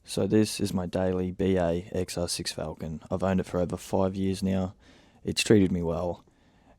So this is my daily BA XR6 Falcon. I've owned it for over 5 years now. It's treated me well,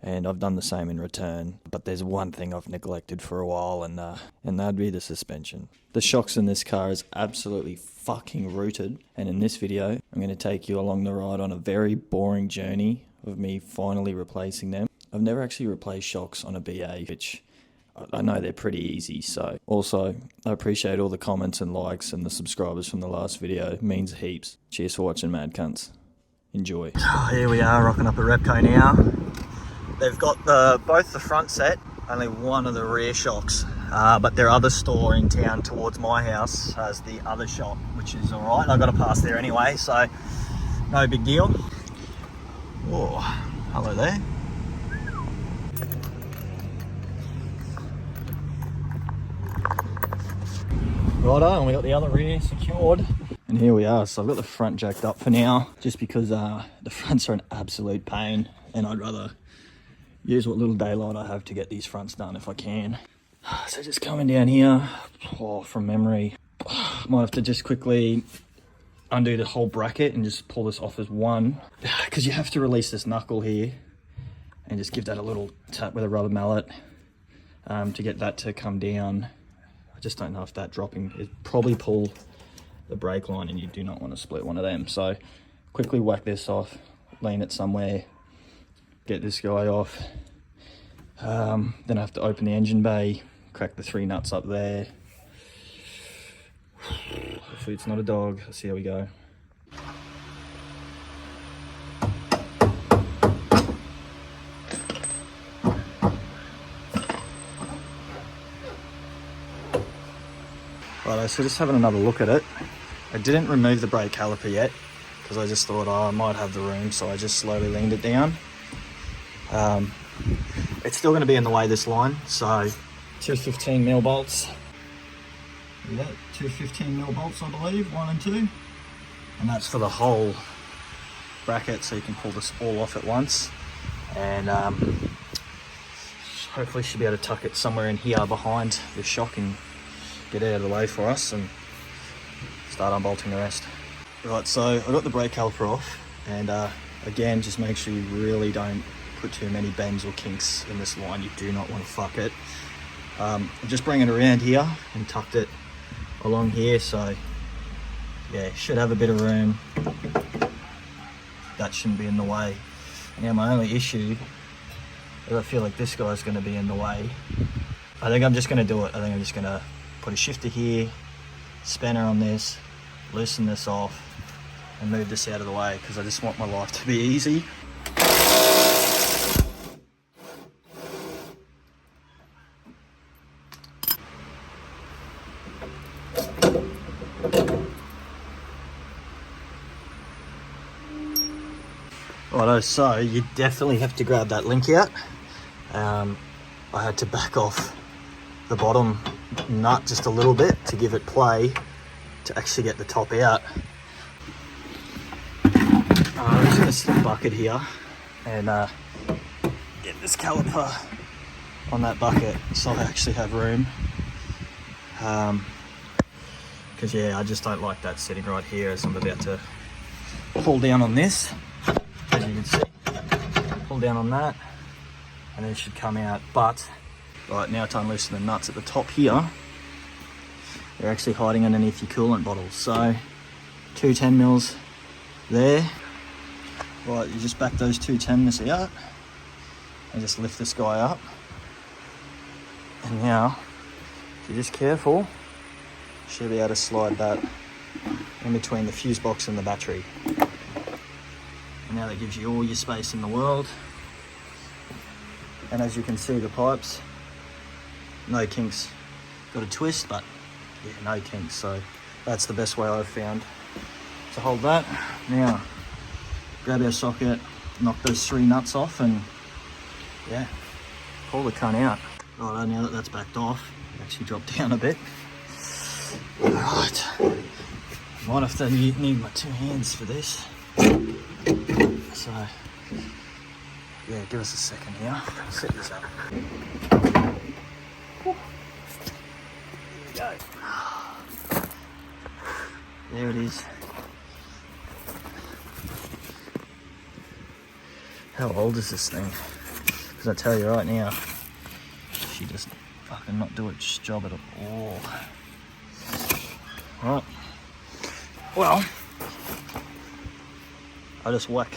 and I've done the same in return. But there's one thing I've neglected for a while, and that'd be the suspension. The shocks in this car is absolutely fucking rooted, and in this video, I'm going to take you along the ride on a very boring journey of me finally replacing them. I've never actually replaced shocks on a BA, which I know they're pretty easy. So also, I appreciate all the comments and likes and the subscribers from the last video. It means heaps. Cheers for watching, Mad Cunts. Enjoy. Here we are, rocking up at Repco now. They've got both the front set, only one of the rear shocks. But their other store in town towards my house has the other shop, which is alright. I've got to pass there anyway, so no big deal. Oh, hello there. Righto, and we got the other rear secured. And here we are. So I've got the front jacked up for now, just because the fronts are an absolute pain, and I'd rather use what little daylight I have to get these fronts done if I can. So just coming down here, from memory, might have to just quickly undo the whole bracket and just pull this off as one, because you have to release this knuckle here and just give that a little tap with a rubber mallet to get that to come down. I just don't know if that dropping, it probably pull the brake line, and you do not want to split one of them. So quickly whack this off, lean it somewhere, get this guy off. Then I have to open the engine bay, crack the 3 nuts up there. Hopefully it's not a dog. Let's see how we go. Right, so just having another look at it. I didn't remove the brake caliper yet, because I just thought, I might have the room, so I just slowly leaned it down. It's still going to be in the way, this line, so 2 15mm bolts. Yeah, 2 15mm bolts, I believe, 1 and 2. And that's for the whole bracket, so you can pull this all off at once. And hopefully should be able to tuck it somewhere in here behind the shock and get it out of the way for us and start unbolting the rest. Right, so I got the brake caliper off, and again, just make sure you really don't put too many bends or kinks in this line. You do not want to fuck it. I'm just bringing it around here and tucked it along here, so yeah, should have a bit of room. That shouldn't be in the way. Now my only issue is I feel like this guy's going to be in the way. I think I'm just going to do it. I think I'm just going to put a shifter here, spanner on this, loosen this off, and move this out of the way, because I just want my life to be easy. Righto, so you definitely have to grab that link out. I had to back off the bottom nut just a little bit to give it play to actually get the top out. I'm just going to sit a bucket here and get this caliper on that bucket so I actually have room. Because yeah, I just don't like that sitting right here as I'm about to pull down on this. As you can see, pull down on that and then it should come out. But right now, to unloosen the nuts at the top here, they're actually hiding underneath your coolant bottles. So 2 10mm there. Right, you just back those 2 10mm out and just lift this guy up. And now, if you're just careful, you should be able to slide that in between the fuse box and the battery. And now that gives you all your space in the world. And as you can see, the pipes, no kinks. Got a twist, but yeah, no kinks. So that's the best way I've found to hold that. Now, grab our socket, knock those 3 nuts off, and yeah, pull the cunt out. Right, now that that's backed off, actually dropped down a bit. Right, might have to need my 2 hands for this. So yeah, give us a second here. Set this up. Here we go. There it is. How old is this thing? Because I tell you right now, she does fucking not do its job at all. Right. Well, I'll just whack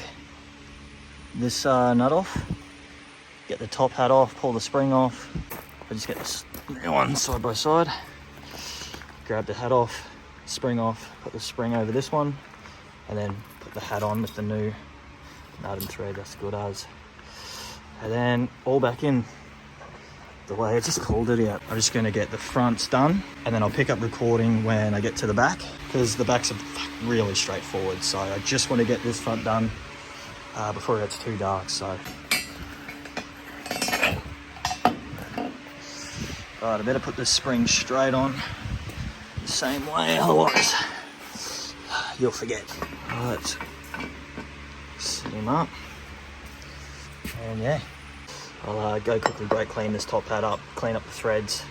this nut off, get the top hat off, pull the spring off. I just get this new one side by side, grab the hat off, spring off, put the spring over this one, and then put the hat on with the new nut and thread. That's good as. And then all back in the way I just pulled it out. I'm just going to get the fronts done, and then I'll pick up recording when I get to the back, because the backs are really straightforward. So I just want to get this front done before it gets too dark. So right, I better put this spring straight on the same way, otherwise you'll forget. Right, set him up, and yeah, I'll go quickly brake clean this top hat up, clean up the threads,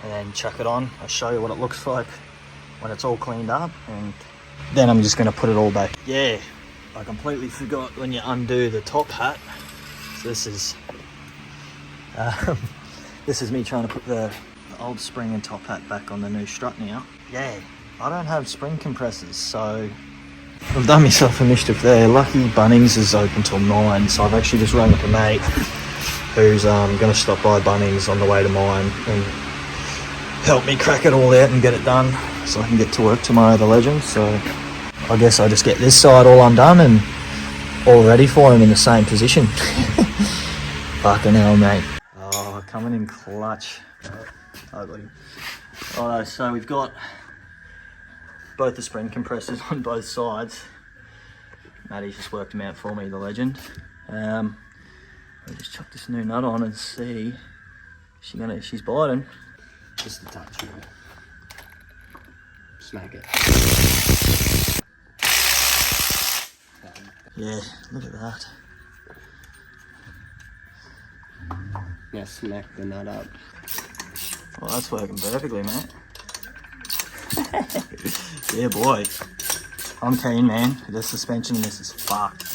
and then chuck it on. I'll show you what it looks like when it's all cleaned up, and then I'm just going to put it all back. Yeah, I completely forgot when you undo the top hat. So this is me trying to put the old spring and top hat back on the new strut now. Yeah, I don't have spring compressors, so I've done myself a mischief there. Lucky Bunnings is open till 9, so I've actually just rang up a mate who's going to stop by Bunnings on the way to mine and help me crack it all out and get it done so I can get to work tomorrow, the legend. So I guess I just get this side all undone and all ready for him in the same position. Fucking hell, mate. Oh, coming in clutch. I got him. Alright, so we've got both the spring compressors on both sides. Maddie's just worked them out for me, the legend. We'll just chuck this new nut on and see. She's biting. Just a touch, man. Smack it. Yeah, look at that. Now smack the nut up. Well, that's working perfectly, mate. Yeah, boy. I'm keen, man. The suspension in this is fucked.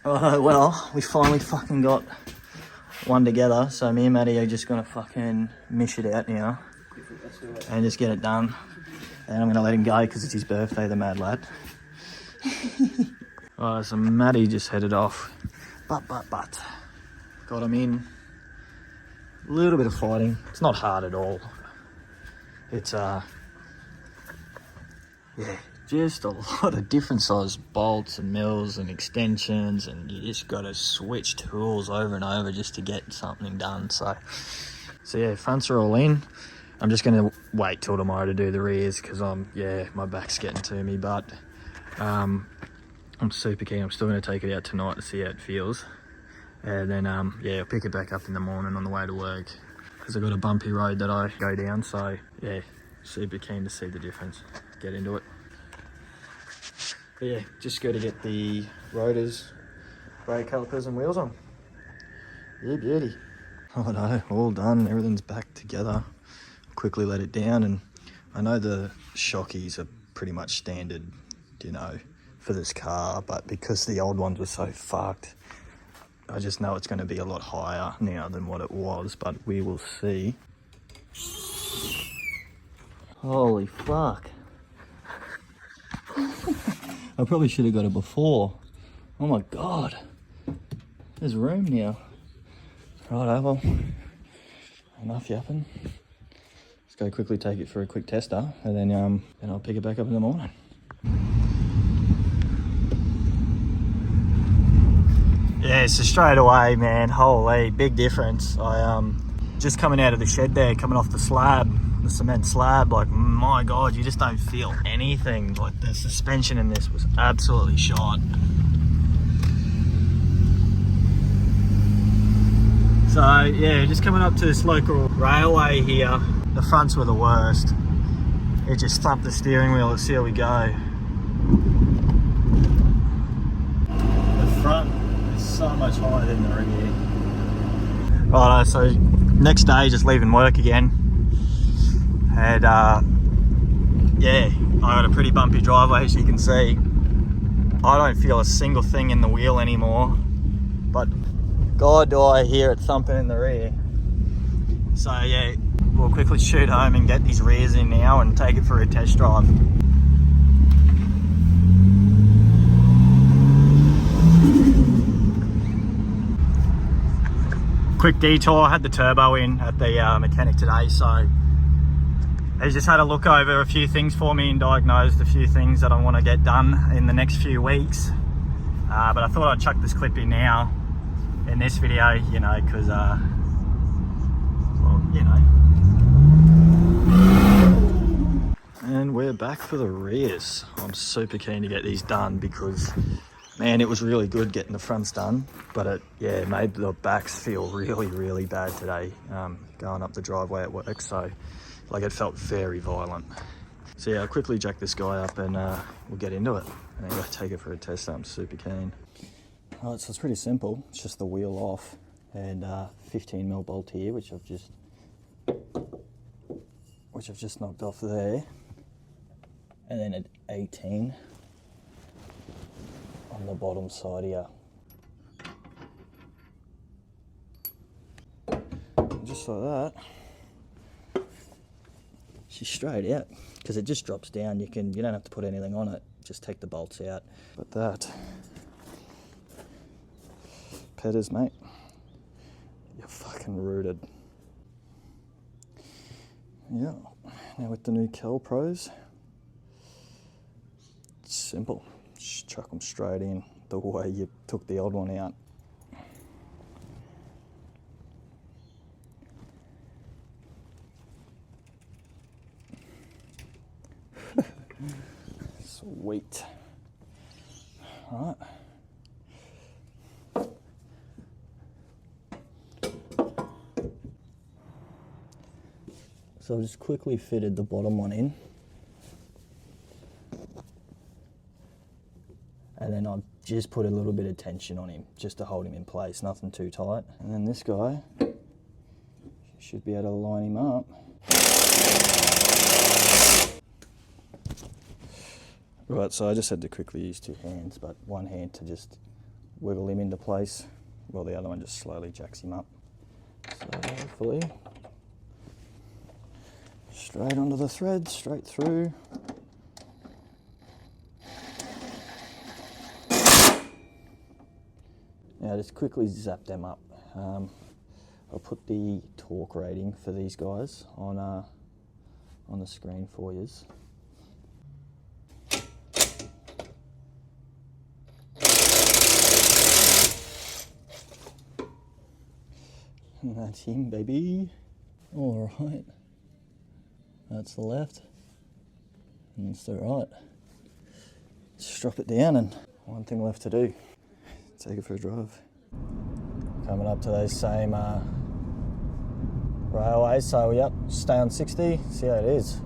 Well, we finally fucking got one together. So me and Maddie are just gonna fucking mish it out now and just get it done. And I'm gonna let him go because it's his birthday, the mad lad. Alright, so Maddie just headed off. But. Got him in. A little bit of fighting. It's not hard at all. It's yeah, just a lot of different size bolts and mills and extensions, and you just got to switch tools over and over just to get something done. So yeah, fronts are all in. I'm just going to wait till tomorrow to do the rears because my back's getting to me, but I'm super keen. I'm still going to take it out tonight to see how it feels, and then I'll pick it back up in the morning on the way to work because I've got a bumpy road that I go down. So yeah, super keen to see the difference. Get into it. But yeah, just go to get the rotors, brake calipers and wheels on. Yeah, beauty. Oh no, all done, everything's back together. Quickly let it down, and I know the shockies are pretty much standard, for this car, but because the old ones were so fucked, I just know it's going to be a lot higher now than what it was, but we will see. Holy fuck. I probably should have got it before. Oh my god. There's room now. Righto, well, enough yapping. Let's go quickly take it for a quick tester, and then I'll pick it back up in the morning. Yeah, so straight away, man, holy, big difference. I just coming out of the shed there, coming off the slab, the cement slab, like, my god, you just don't feel anything. Like, the suspension in this was absolutely shot. So yeah, just coming up to this local railway here, the fronts were the worst. It just thumped the steering wheel. Let's see how we go. The front is so much higher than the rear. Righto, so next day, just leaving work again. Had yeah, I got a pretty bumpy driveway, as you can see. I don't feel a single thing in the wheel anymore, but God, do I hear it thumping in the rear. So yeah, we'll quickly shoot home and get these rears in now and take it for a test drive. Quick detour, I had the turbo in at the mechanic today, so he's just had a look over a few things for me and diagnosed a few things that I want to get done in the next few weeks. But I thought I'd chuck this clip in now in this video, you know, because, well, you know. And we're back for the rears. I'm super keen to get these done because, man, it was really good getting the fronts done, but it, yeah, made the backs feel really, really bad today, going up the driveway at work. So, like, it felt very violent. So yeah, I'll quickly jack this guy up and we'll get into it. And then go take it for a test. I'm super keen. Alright, so it's pretty simple. It's just the wheel off and 15mm bolt here, which I've just knocked off there. And then an 18 on the bottom side here. And just like that, she's straight out because it just drops down. You don't have to put anything on it. Just take the bolts out. But that, Petters, mate, you're fucking rooted. Yeah. Now with the new Kel Pros, it's simple. Just chuck them straight in the way you took the old one out. Sweet. All right. So I've just quickly fitted the bottom one in. And then I've just put a little bit of tension on him just to hold him in place, nothing too tight. And then this guy, should be able to line him up. Right, so I just had to quickly use two hands, but one hand to just wiggle him into place, while the other one just slowly jacks him up. So hopefully, straight onto the thread, straight through. Now just quickly zap them up. I'll put the torque rating for these guys on the screen for you. And that's him, baby. All right. That's the left. And that's the right. Just drop it down and one thing left to do. Take it for a drive. Coming up to those same railways, so yep, stay on 60, see how it is.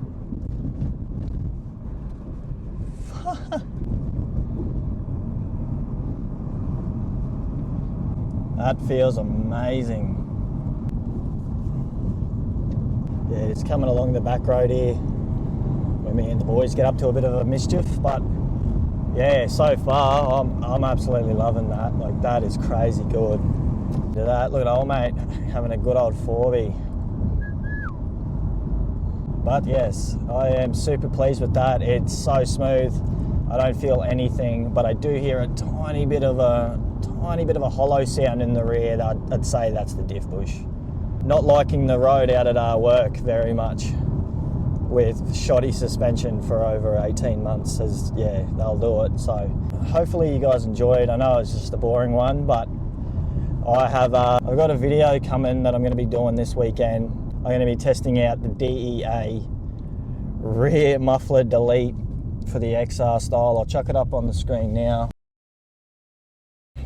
That feels amazing. Yeah, it's coming along the back road here when me and the boys get up to a bit of a mischief, but yeah, so far I'm absolutely loving that. Like, that is crazy good. Look at that, look at old mate having a good old 4B. But yes, I am super pleased with that. It's so smooth. I don't feel anything, but I do hear a tiny bit of a hollow sound in the rear. I'd say that's the diff bush. Not liking the road out at our work very much with shoddy suspension for over 18 months, as yeah, they'll do it. So hopefully you guys enjoyed. I know it's just a boring one, but I've got a video coming that I'm going to be doing this weekend. I'm going to be testing out the DEA rear muffler delete for the XR style. I'll chuck it up on the screen now.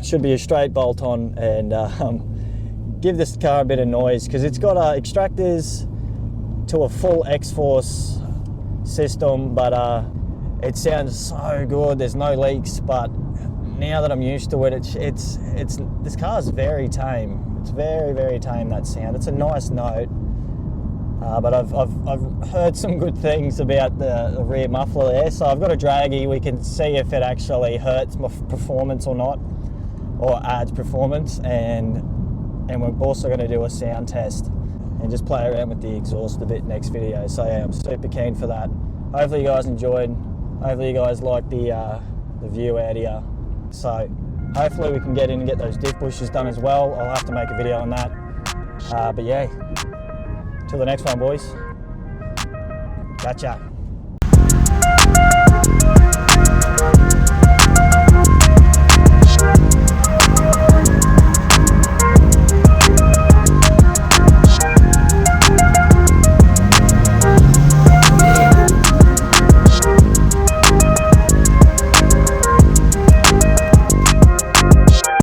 Should be a straight bolt on and give this car a bit of noise because it's got extractors to a full X-Force system, but it sounds so good. There's no leaks, but now that I'm used to it, this car's very tame. It's very, very tame, that sound. It's a nice note. But I've heard some good things about the rear muffler there, so I've got a draggy. We can see if it actually hurts my performance or not, or adds performance, and we're also going to do a sound test and just play around with the exhaust a bit next video. So yeah, I'm super keen for that. Hopefully you guys enjoyed. Hopefully you guys like the view out here. So hopefully we can get in and get those diff bushes done as well. I'll have to make a video on that. But yeah, till the next one, boys. Gotcha.